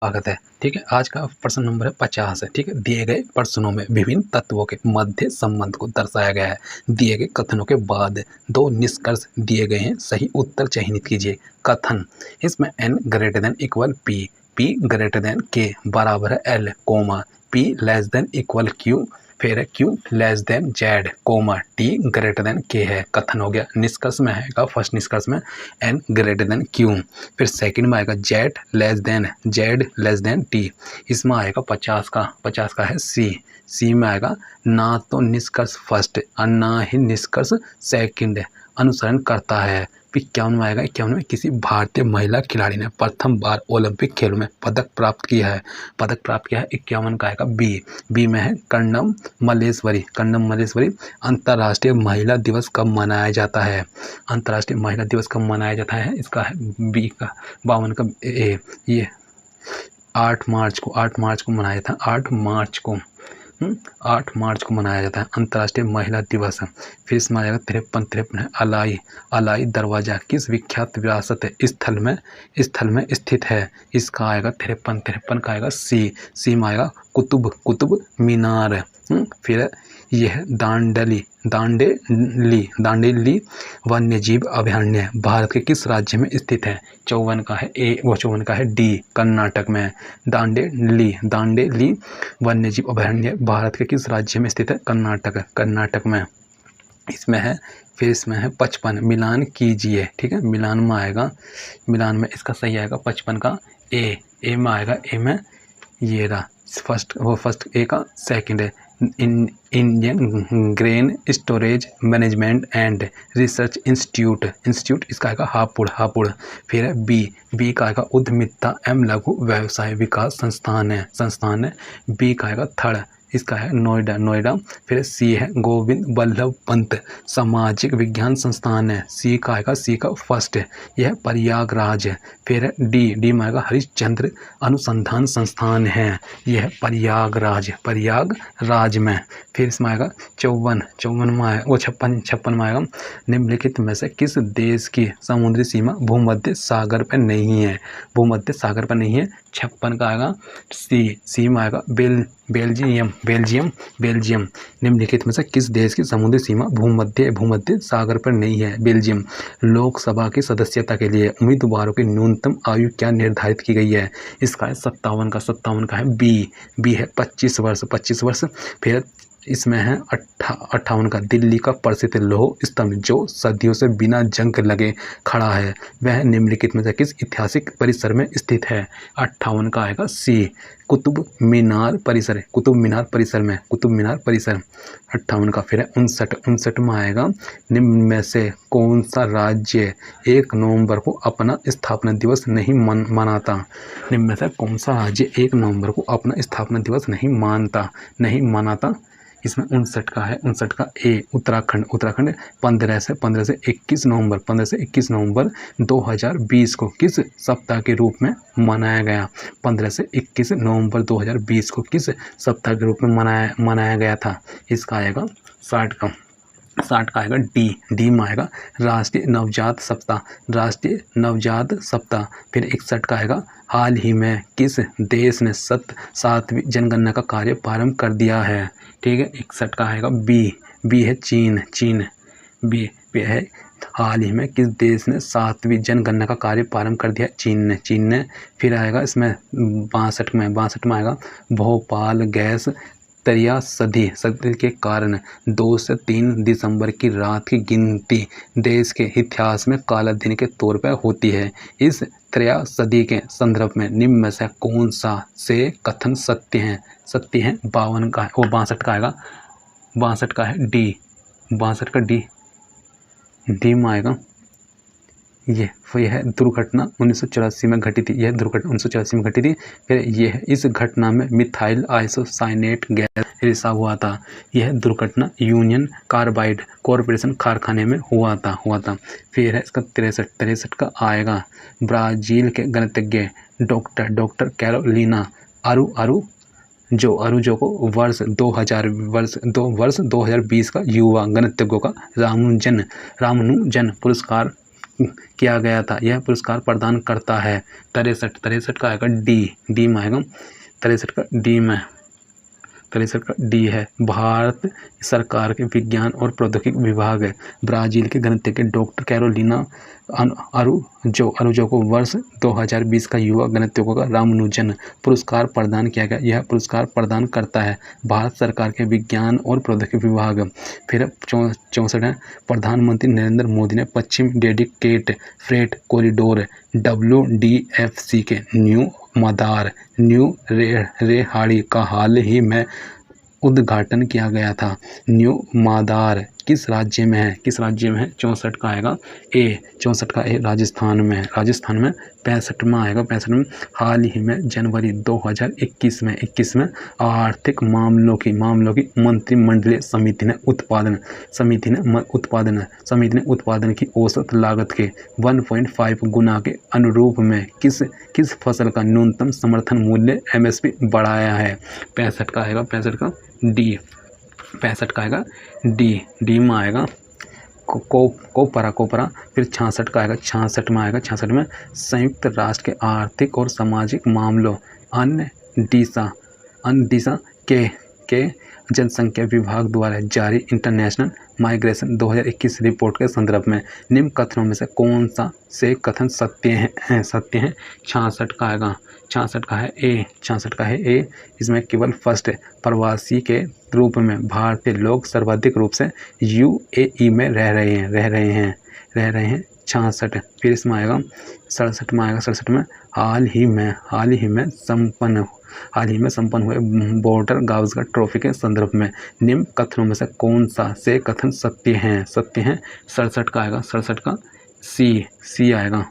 स्वागत है। ठीक है, आज का प्रश्न नंबर है 50 है। ठीक है, दिए गए प्रश्नों में विभिन्न तत्वों के मध्य संबंध को दर्शाया गया है। दिए गए कथनों के बाद दो निष्कर्ष दिए गए हैं, सही उत्तर चयनित कीजिए। कथन, इसमें n greater than equal p, p greater than k बराबर है l, comma p less than equal q, फिर q less than z, comma t greater than k है। कथन हो गया। निष्कर्ष में आएगा, फर्स्ट निष्कर्ष में n ग्रेटर देन q, फिर सेकंड में आएगा z लेस देन t। इसमें आएगा 50 का है c में आएगा ना तो निष्कर्ष फर्स्ट और ना ही निष्कर्ष सेकंड अनुसरण करता है। 51 में आएगा, 51 में किसी भारतीय महिला खिलाड़ी ने प्रथम बार ओलंपिक खेलों में पदक प्राप्त किया है। 51 का आएगा बी में है कर्णम मल्लेश्वरी। अंतर्राष्ट्रीय महिला दिवस कब मनाया जाता है? अंतर्राष्ट्रीय महिला दिवस कब मनाया जाता है? इसका है बी का। 52 का ए, ये 8 मार्च को मनाया था। 8 मार्च को मनाया जाता है अंतर्राष्ट्रीय महिला दिवस। फिर इसमें आ जाएगा 53 है अलाई दरवाज़ा किस विख्यात विरासत स्थल में स्थित है? इसका आएगा 53 का आएगा सी में आएगा कुतुब मीनार। फिर यह दांडेली वन्यजीव अभयारण्य भारत के किस राज्य में स्थित है? 54 का है डी, कर्नाटक में। दांडेली वन्यजीव अभयारण्य भारत के किस राज्य में स्थित है? कर्नाटक में। इसमें है 55, मिलान कीजिए। ठीक है, मिलान में इसका सही आएगा 55 का ए में आएगा। ए में ये रहा फर्स्ट ए का सेकंड है Indian grain storage management and research institute इसका आएगा हापुड़। फिर है बी का आएगा उद्यमिता एवं लघु व्यवसाय विकास संस्थान है। बी का आएगा थर्ड, इसका है नोएडा। फिर सी है गोविंद वल्लभ पंत सामाजिक विज्ञान संस्थान है। सी का आएगा फर्स्ट, यह है प्रयागराज। फिर है डी में आएगा हरिश्चंद्र अनुसंधान संस्थान है, यह है प्रयागराज में। फिर इसमें आएगा 54 में आएगा 56 में आएगा निम्नलिखित में से किस देश की समुद्री सीमा भूमध्य सागर पर नहीं है? 56 का आएगा सी में आएगा बेल्जियम। निम्नलिखित में से किस देश की समुद्री सीमा भूमध्य सागर पर नहीं है? बेल्जियम। लोकसभा की सदस्यता के लिए उम्मीदवारों की न्यूनतम आयु क्या निर्धारित की गई है? इसका है 57 का है बी है 25 वर्ष। फिर इसमें है 58 का दिल्ली का प्रसिद्ध लौह स्तंभ जो सदियों से बिना जंग लगे खड़ा है, वह निम्नलिखित में से किस ऐतिहासिक परिसर में स्थित है? 58 का आएगा सी, कुतुब मीनार परिसर। 58 का। फिर है 59 में आएगा निम्न में से कौन सा राज्य 1 नवंबर को अपना स्थापना दिवस नहीं मनाता? निम्न में से कौन सा राज्य 1 नवंबर को अपना स्थापना दिवस नहीं मनाता? इसमें 59 का ए उत्तराखंड। 15 से 21 नवंबर 2020 को किस सप्ताह के रूप में मनाया गया? 15 से 21 नवंबर 2020 को किस सप्ताह के रूप में मनाया गया था? इसका आएगा 60 का आएगा डी में आएगा राष्ट्रीय नवजात सप्ताह। फिर 61 का आएगा हाल ही में किस देश ने 7वीं जनगणना का कार्य प्रारंभ कर दिया है? ठीक है, 61 का आएगा बी है चीन। बी है हाल ही में किस देश ने 7वीं जनगणना का कार्य प्रारंभ कर दिया? चीन ने। फिर आएगा इसमें 62 में आएगा भोपाल गैस त्रयसदी के कारण 2 से 3 दिसंबर की रात की गिनती देश के इतिहास में काला दिन के तौर पर होती है। इस त्रयसदी के संदर्भ में निम्न में से कौन सा से कथन सत्य है? 52 का वो 62 का आएगा 62 का है डी। 62 का डी में आएगा यह दुर्घटना 1984 में घटी थी। फिर यह इस घटना में मिथाइल आइसोसाइनेट गैस रिसा हुआ था। यह दुर्घटना यूनियन कार्बाइड कॉरपोरेशन कारखाने में हुआ था। फिर है इसका 63 का आएगा ब्राज़ील के गणितज्ञ डॉक्टर कैरोलिना अरुजो को वर्ष 2020 का युवा गणितज्ञों का रामानुजन पुरस्कार किया गया था। यह पुरस्कार प्रदान करता है 63 का आएगा डी में आएगा 63 का डी में 63 का डी है। भारत सरकार के विज्ञान और प्रौद्योगिकी विभाग है। ब्राज़ील के गणितज्ञ डॉक्टर कैरोलिना अरुजो को वर्ष 2020 का युवा गणितज्ञों का रामानुजन पुरस्कार प्रदान किया गया। यह पुरस्कार प्रदान करता है भारत सरकार के विज्ञान और प्रौद्योगिकी विभाग। फिर 64 है। प्रधानमंत्री नरेंद्र मोदी ने पश्चिम डेडिकेट फ्रेट कॉरिडोर WDFC के न्यू रेहाड़ी का हाल ही में उद्घाटन किया गया था। न्यू मादार किस राज्य में है? 64 का आएगा ए 64 का ए राजस्थान में है। राजस्थान में 65वां आएगा 65 में। हाल ही में जनवरी 2021 में आर्थिक मामलों की मंत्रिमंडलीय समिति ने उत्पादन की औसत लागत के 1.5 गुना के अनुरूप में किस फसल का न्यूनतम समर्थन मूल्य MSP बढ़ाया है? 65 का आएगा 65 का डी 65 का आएगा डी में आएगा कोपरा। फिर 66 का आएगा 66 में आएगा 66 में संयुक्त राष्ट्र के आर्थिक और सामाजिक मामलों UNDISA के जनसंख्या विभाग द्वारा जारी इंटरनेशनल माइग्रेशन 2021 रिपोर्ट के संदर्भ में निम्न कथनों में से कौन सा से कथन सत्य हैं? 66 का आएगा 66 का है ए। इसमें केवल फर्स्ट प्रवासी के रूप में भारतीय लोग सर्वाधिक रूप से UAE में रह रहे हैं 66। फिर इसमें आएगा 67 में हाल ही में संपन्न हुए बॉर्डर गावस्कर ट्रॉफी के संदर्भ में निम्न कथनों में से कौन सा से कथन सत्य हैं? 67 का आएगा 67 का सी आएगा।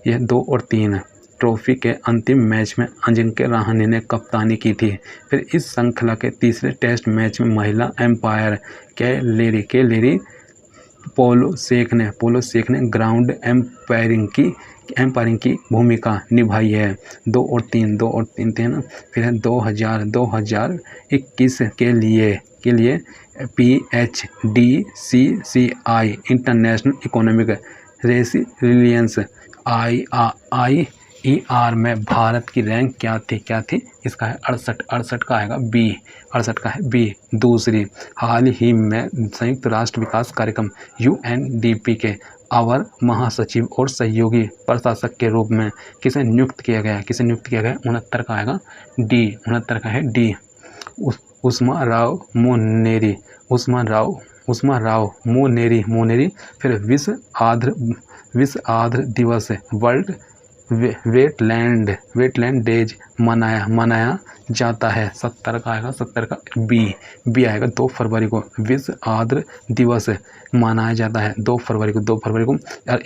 यह 2 और 3 ट्रॉफी के अंतिम मैच में अजिंक्य रहाणे ने कप्तानी की थी। फिर इस श्रृंखला के तीसरे टेस्ट मैच में महिला एम्पायर के पोलो शेख ने ग्राउंड एम्पायरिंग की भूमिका निभाई है। 2 और 3 थे ना। फिर है 2021 के लिए PHDCCI international economic resilience IER में भारत की रैंक क्या थी? इसका है 68 का आएगा बी 68 का है बी। दूसरी, हाल ही में संयुक्त राष्ट्र विकास कार्यक्रम UNDP के अवर महासचिव और सहयोगी प्रशासक के रूप में किसे नियुक्त किया गया? 69 का आएगा डी 69 का है डी उस्मा राव मोनेरी। फिर विश्व आर्द्र दिवस वर्ल्ड वेटलैंड डेज मनाया जाता है। 70 का आएगा 70 का बी आएगा। 2 फरवरी को विश्व आर्द्र दिवस मनाया जाता है 2 फरवरी को। और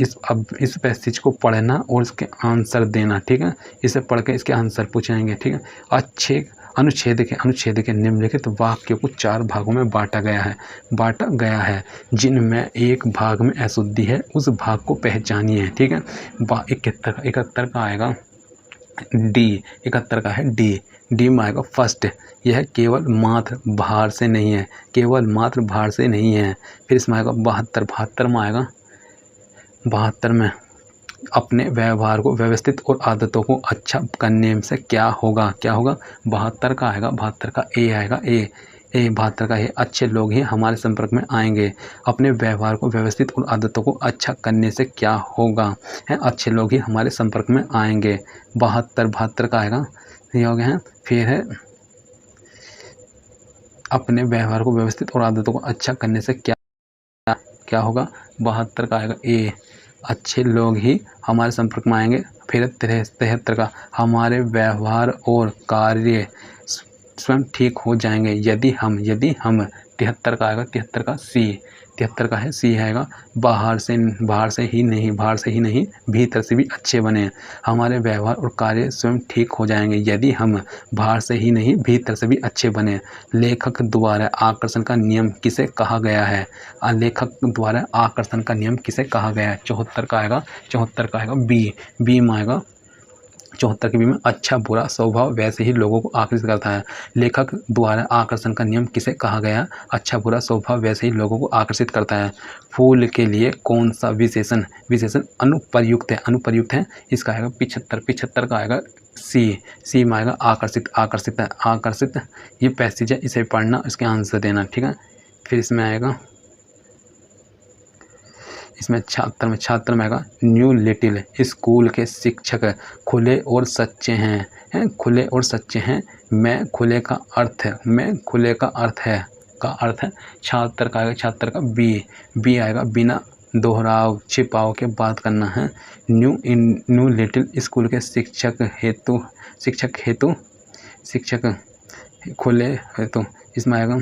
इस पैसेज को पढ़ना और इसके आंसर देना, ठीक है। इसे पढ़ के इसके आंसर पूछेंगे, ठीक है। अच्छे अनुच्छेद के निम्नलिखित वाक्यों को 4 भागों में बांटा गया है जिनमें एक भाग में अशुद्धि है, उस भाग को पहचानिए, ठीक है। 71 का आएगा डी 71 का है डी में आएगा फर्स्ट। यह केवल मात्र भार से नहीं है। फिर इसमें आएगा 72 में आएगा 72 में अपने व्यवहार को व्यवस्थित और आदतों को अच्छा करने से क्या होगा 72 का आएगा 72 का ए आएगा ए 72 का है अच्छे लोग ही हमारे संपर्क में आएंगे। अपने व्यवहार को व्यवस्थित और आदतों को अच्छा करने से क्या होगा है अच्छे लोग ही हमारे संपर्क में आएंगे। 72 का आएगा ये हो गया है। फिर है अपने व्यवहार को व्यवस्थित और आदतों को अच्छा करने से क्या होगा 72 का आएगा ए अच्छे लोग ही हमारे संपर्क में आएंगे। फिर 73 का हमारे व्यवहार और कार्य स्वयं ठीक हो जाएंगे यदि हम 73 का आएगा 73 का सी आएगा। बाहर से ही नहीं भीतर से भी अच्छे बने। हमारे व्यवहार और कार्य स्वयं ठीक हो जाएंगे यदि हम बाहर से ही नहीं भीतर से भी अच्छे बने। लेखक द्वारा आकर्षण का नियम किसे कहा गया है? लेखक द्वारा आकर्षण का नियम किसे कहा गया है? 74 का आएगा बी में आएगा 74 के बी में अच्छा बुरा स्वभाव वैसे ही लोगों को आकर्षित करता है। लेखक द्वारा आकर्षण का नियम किसे कहा गया? अच्छा बुरा स्वभाव वैसे ही लोगों को आकर्षित करता है। फूल के लिए कौन सा विशेषण विशेषण अनुप्रयुक्त है? अनुप्रयुक्त है, इसका आएगा 75। 75 का आएगा सी में आएगा आकर्षित। आकर्षित है, आकर्षित ये पैसेज है, इसे पढ़ना, इसके आंसर देना, ठीक है। फिर इसमें आएगा, इसमें छात्र में आएगा न्यू लिटिल स्कूल के शिक्षक खुले और सच्चे हैं, खुले और सच्चे हैं। मैं खुले का अर्थ है, मैं खुले का अर्थ है छात्र का आएगा, छात्र का बी आएगा बिना दोहराव छिपाव के बात करना है। न्यू लिटिल स्कूल के शिक्षक खुले हेतु, इसमें आएगा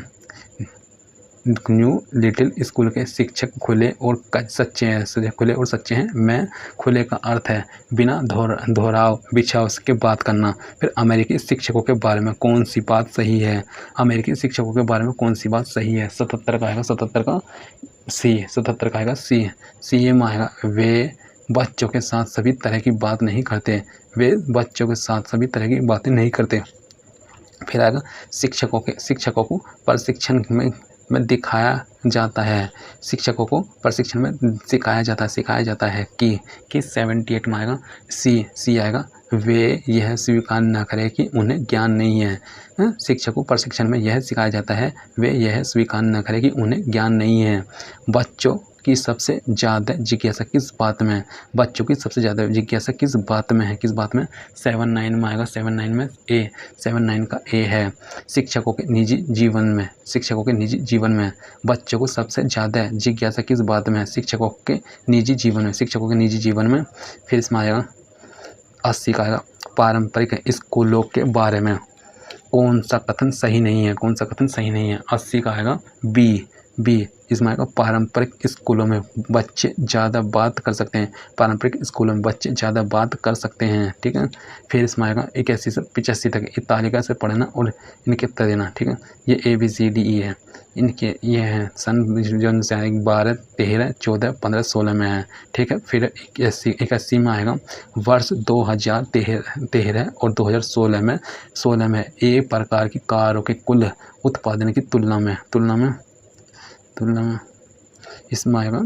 न्यू लिटिल स्कूल के शिक्षक खुले और सच्चे हैं, खुले और सच्चे हैं। मैं खुले का अर्थ है बिना दोहराव बिछाव के बात करना। फिर अमेरिकी शिक्षकों के बारे में कौन सी बात सही है? अमेरिकी शिक्षकों के बारे में कौन सी बात सही है? 77 का आएगा, 77 का आएगा सी में आएगा वे बच्चों के साथ सभी तरह की बात नहीं करते, वे बच्चों के साथ सभी तरह की बातें नहीं करते। फिर आएगा शिक्षकों को प्रशिक्षण में दिखाया जाता है, शिक्षकों को प्रशिक्षण में सिखाया जाता है कि 78 में आएगा सी आएगा वे यह स्वीकार न करें कि उन्हें ज्ञान नहीं है। शिक्षकों को प्रशिक्षण में यह सिखाया जाता है, वे यह स्वीकार न करें कि उन्हें ज्ञान नहीं है। बच्चों की सबसे ज़्यादा जिज्ञासा किस बात में? बच्चों की सबसे ज़्यादा जिज्ञासा किस बात में है? 79 में आएगा, 79 का ए है। शिक्षकों के निजी जीवन में बच्चों को सबसे ज़्यादा जिज्ञासा किस बात में है? शिक्षकों के निजी जीवन में। फिर इसमें आएगा 80 का आएगा पारंपरिक स्कूलों के बारे में कौन सा कथन सही नहीं है? 80 का आएगा बी इसमें आएगा पारंपरिक स्कूलों में बच्चे ज़्यादा बात कर सकते हैं, पारंपरिक स्कूलों में बच्चे ज़्यादा बात कर सकते हैं, ठीक है। फिर इसमें आएगा 81 से 85 तक इस तालिका से पढ़ना और इनके उत्तर देना, ठीक है। ये ABCDE है, इनके ये हैं सन जो से 12, 13, 14, 15, 16 में है, ठीक है। फिर 81 में आएगा वर्ष 2013 और 2016 में एक प्रकार की कारों के कुल उत्पादन की तुलना में इसमें आएगा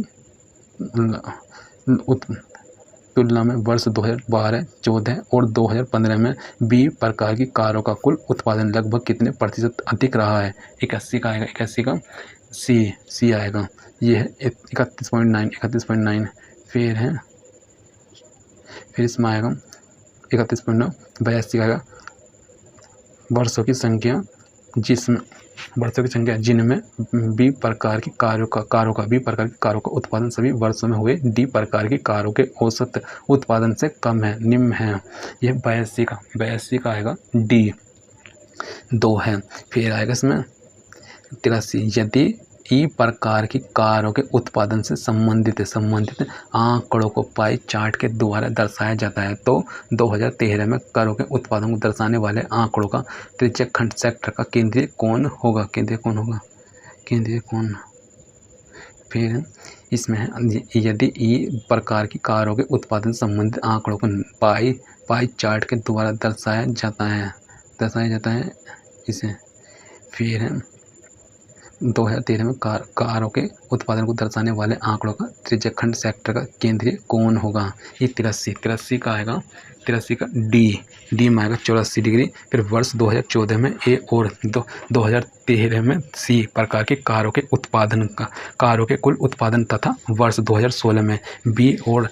तुलना में वर्ष 2012, 14 और 2015 में बी प्रकार की कारों का कुल उत्पादन लगभग कितने प्रतिशत अधिक रहा है? 81 का आएगा, 81 का सी आएगा, ये है 31.9। फिर इसमें आएगा 31.9। 82 का आएगा वर्षों की संख्या जिनमें बी प्रकार की कारों का उत्पादन सभी वर्षों में हुए डी प्रकार की कारों के औसत उत्पादन से कम है, निम्न है। यह 82 का आएगा डी 2 है। फिर आएगा इसमें 83 यदि ई प्रकार की कारों के उत्पादन से संबंधित आंकड़ों को पाई चार्ट के द्वारा दर्शाया जाता है तो 2013 में कारों के उत्पादन को दर्शाने वाले आंकड़ों का त्रिज्यक खंड सेक्टर का केंद्रीय कौन होगा? फिर इसमें है यदि ई प्रकार की कारों के उत्पादन संबंधित आंकड़ों को पाई चार्ट के द्वारा दर्शाया जाता है इसे। फिर है 2013 में कारों के उत्पादन को दर्शाने वाले आंकड़ों का त्रिज्यक खंड सेक्टर का केंद्रीय कौन होगा? ये 83 का आएगा, 83 का डी में आएगा 84 डिग्री। फिर वर्ष 2014 में ए और 2013 में सी प्रकार के कारों के कुल उत्पादन तथा वर्ष 2016 में बी और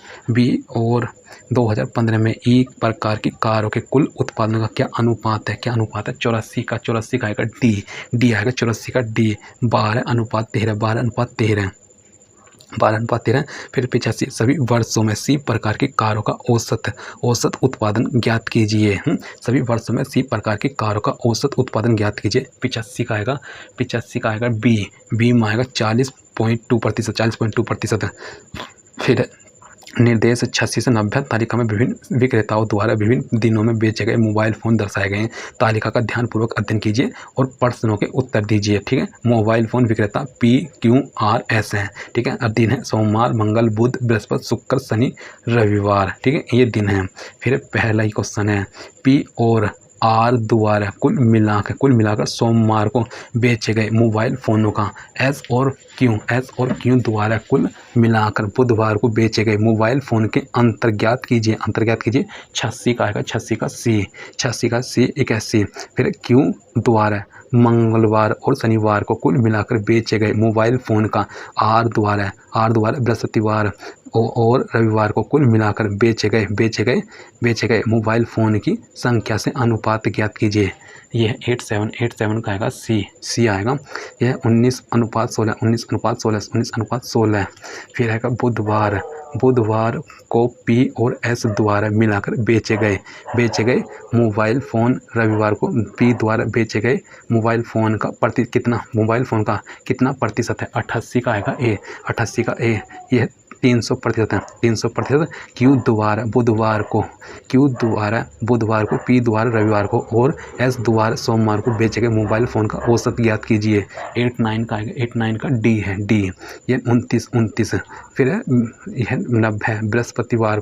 2015 में ई प्रकार की कारों के कुल उत्पादन का क्या अनुपात है? 84 का आएगा डी आएगा, 84 का डी 12:13। फिर 85 सभी वर्षों में सी प्रकार की कारों का औसत उत्पादन ज्ञात कीजिए। सभी वर्षों में सी प्रकार की कारों का औसत उत्पादन ज्ञात कीजिए। 85 का आएगा बी में आएगा 40.2%। फिर निर्देश 86 से 90 तालिका में विभिन्न विक्रेताओं द्वारा विभिन्न दिनों में बेचे गए मोबाइल फ़ोन दर्शाए गए हैं। तालिका का ध्यानपूर्वक अध्ययन कीजिए और प्रश्नों के उत्तर दीजिए। ठीक है, मोबाइल फ़ोन विक्रेता PQRS हैं। ठीक है, और दिन है सोमवार, मंगल, बुध, बृहस्पति, शुक्र, शनि, रविवार। ठीक है, ये दिन है। फिर पहला ही क्वेश्चन है, P और R द्वारा कुल मिलाकर सोमवार को बेचे गए मोबाइल फ़ोनों का S और Q द्वारा कुल मिलाकर बुधवार को बेचे गए मोबाइल फ़ोन के अंतर ज्ञात कीजिए। 86 का आएगा, 86 का C 81। फिर Q द्वारा मंगलवार और शनिवार को कुल मिलाकर बेचे गए मोबाइल फ़ोन का R द्वारा बृहस्पतिवार और रविवार को कुल मिलाकर बेचे गए मोबाइल फ़ोन की संख्या से अनुपात ज्ञात कीजिए। यह 87 का आएगा, सी आएगा। यह 19:16। फिर आएगा बुधवार को P और S द्वारा मिलाकर बेचे गए मोबाइल फ़ोन, रविवार को P द्वारा बेचे गए मोबाइल फ़ोन का कितना प्रतिशत है। 88 का आएगा, 88 का A। यह 300% है, 300%। Q द्वारा बुधवार को P द्वारा रविवार को और S द्वारा सोमवार को बेचे गए मोबाइल फ़ोन का औसत ज्ञात कीजिए। 89 का आएगा, 89 का D है, D। ये 29। फिर यह 90। बृहस्पतिवार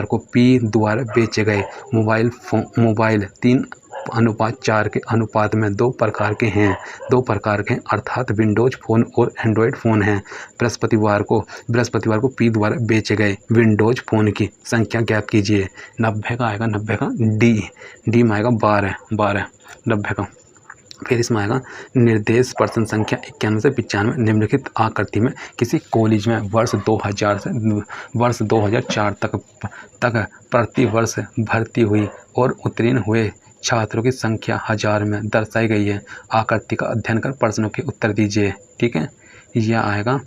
को P द्वारा बेचे गए मोबाइल 3:4 के अनुपात में दो प्रकार के हैं अर्थात विंडोज फ़ोन और एंड्रॉयड फ़ोन हैं। बृहस्पतिवार को P द्वारा बेचे गए विंडोज फ़ोन की संख्या ज्ञात कीजिए। 90 का आएगा, 90 का D में आएगा 12 90 का। फिर इसमें आएगा निर्देश प्रश्न संख्या 91 से 95 निम्नलिखित आकृति में किसी कॉलेज में वर्ष 2000 से वर्ष 2004 तक प्रति वर्ष भर्ती हुई और उत्तीर्ण हुए छात्रों की संख्या हजार में दर्शाई गई है। आकृति का अध्ययन कर प्रश्नों के उत्तर दीजिए। ठीक है, यह आएगा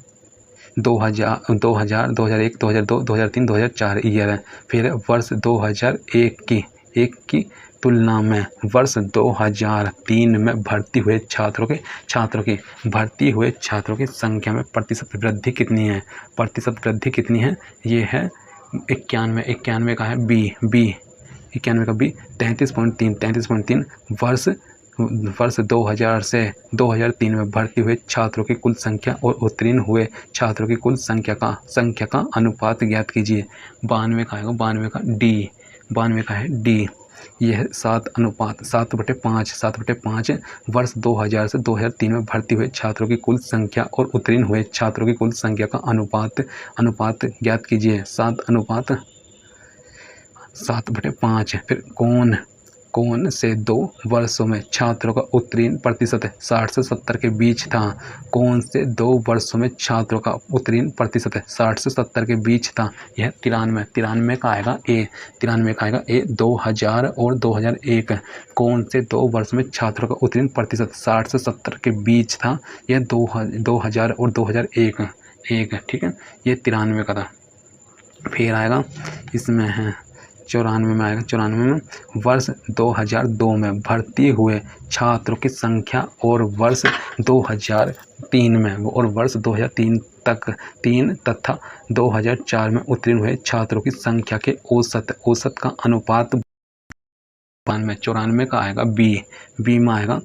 2000, 2001, 2002, 2003, 2004 ईयर है। फिर वर्ष 2001 की तुलना में वर्ष 2003 में भर्ती हुए छात्रों की संख्या में प्रतिशत वृद्धि कितनी है। ये है 91 का है B 91 का B 33.3 वर्ष 2000 से 2003 में भर्ती हुए छात्रों की कुल संख्या और उत्तीर्ण हुए छात्रों की कुल संख्या का अनुपात ज्ञात कीजिए। 92 का आएगा, 92 का है D। यह 7/5 वर्ष 2000 से 2003 में भर्ती हुए छात्रों की कुल संख्या और उत्तीर्ण हुए छात्रों की कुल संख्या का अनुपात ज्ञात कीजिए। 7/5। फिर कौन से 2 वर्षों में छात्रों का उत्तीर्ण प्रतिशत 60 से 70 के बीच था। कौन से 2 वर्षों में छात्रों का उत्तीर्ण प्रतिशत 60 से 70 के बीच था। यह 93 का आएगा A 2000 और 2001। कौन से 2 वर्षों में छात्रों का उत्तीर्ण प्रतिशत 60 से 70 के बीच था। यह 2000 और 2001 ठीक है, ये 93 का था। फिर आएगा इसमें है 94 में आएगा। 94 में वर्ष 2002 में भर्ती हुए छात्रों की संख्या और वर्ष 2003 में और वर्ष 2003 तथा 2004 में उत्तीर्ण हुए छात्रों की संख्या के औसत का अनुपात 94 का आएगा B में आएगा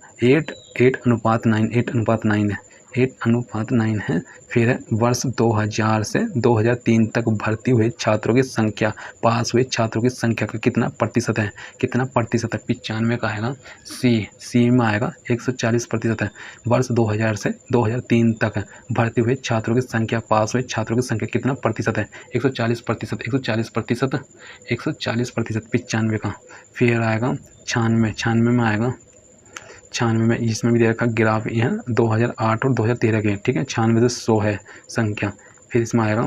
8:9 है। फिर वर्ष 2000 से 2003 तक भर्ती हुए छात्रों की संख्या, पास हुए छात्रों की संख्या का कितना प्रतिशत है। 95 का आएगा C में आएगा 140% है। वर्ष 2000 से 2003 तक भर्ती हुए छात्रों की संख्या, पास हुए छात्रों की संख्या कितना प्रतिशत है। 140%। 95 का। फिर आएगा 96 में आएगा। 96 में इसमें भी दे रखा ग्राफ, यह 2008 और 2013 के। ठीक है, 96 से 100 है संख्या। फिर इसमें आएगा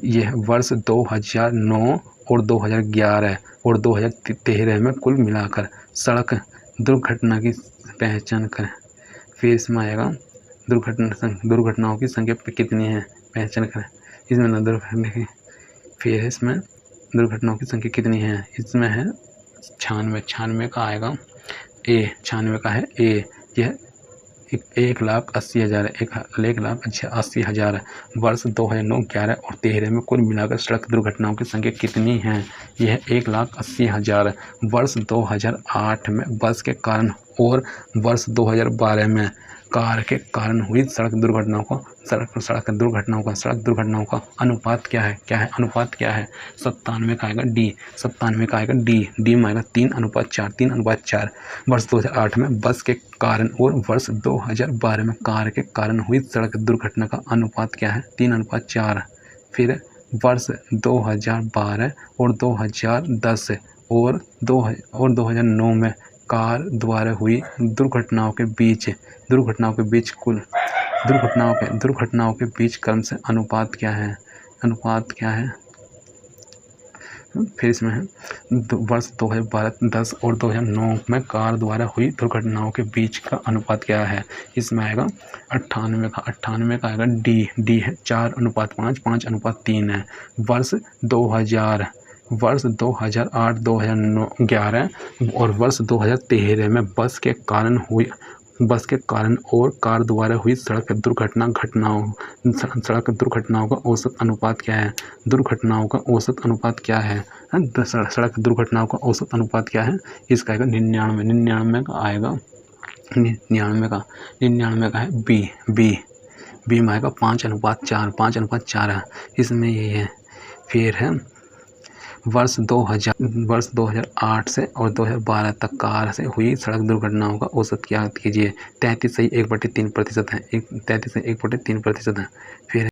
यह वर्ष 2009 और 2011 और 2013 में कुल मिलाकर सड़क दुर्घटना की पहचान करें। फिर इसमें आएगा दुर्घटनाओं की संख्या कितनी है, पहचान करें। इसमें न दुर्घटना की, फिर इसमें दुर्घटनाओं की संख्या कितनी है। इसमें है 96 का आएगा A 96 का है A। यह 1,80,000 1,80,000 वर्ष 2009, 11 और 13 में कुल मिलाकर सड़क दुर्घटनाओं की संख्या कितनी है? यह 1,80,000 वर्ष 2008 में बस के कारण और वर्ष 2012 में कार के कारण हुई सड़क दुर्घटनाओं का अनुपात क्या है? अनुपात क्या है? 97 का आएगा डी, 97 का आएगा डी में आएगा 3:4 वर्ष 2008 में बस के कारण और वर्ष 2012 में कार के कारण हुई सड़क दुर्घटना का अनुपात क्या है? 3:4। फिर वर्ष 2012 और 2010 और 2009 में कार द्वारा हुई दुर्घटनाओं के बीच क्रम से अनुपात क्या है? फिर इसमें है वर्ष 2012, 10 और 2009 में कार द्वारा हुई दुर्घटनाओं के बीच का अनुपात क्या है? इसमें आएगा 98 का आएगा डी है 4:5, 5:3 है। वर्ष 2000, वर्ष 2008, 2009, 11 और वर्ष 2013 में बस के कारण और कार द्वारा हुई सड़क दुर्घटनाओं का औसत अनुपात क्या है? दुर्घटनाओं का औसत अनुपात क्या है? सड़क दुर्घटनाओं का औसत अनुपात क्या है? इसका आएगा 99 का आएगा 99 का है बी में आएगा 5:4 है। इसमें ये है। फिर है वर्ष 2008 से और 2012 तक कार से हुई सड़क दुर्घटनाओं का औसत क्या कीजिए? 33 सही 1/3% है। 33 सही 1/3% है। फिर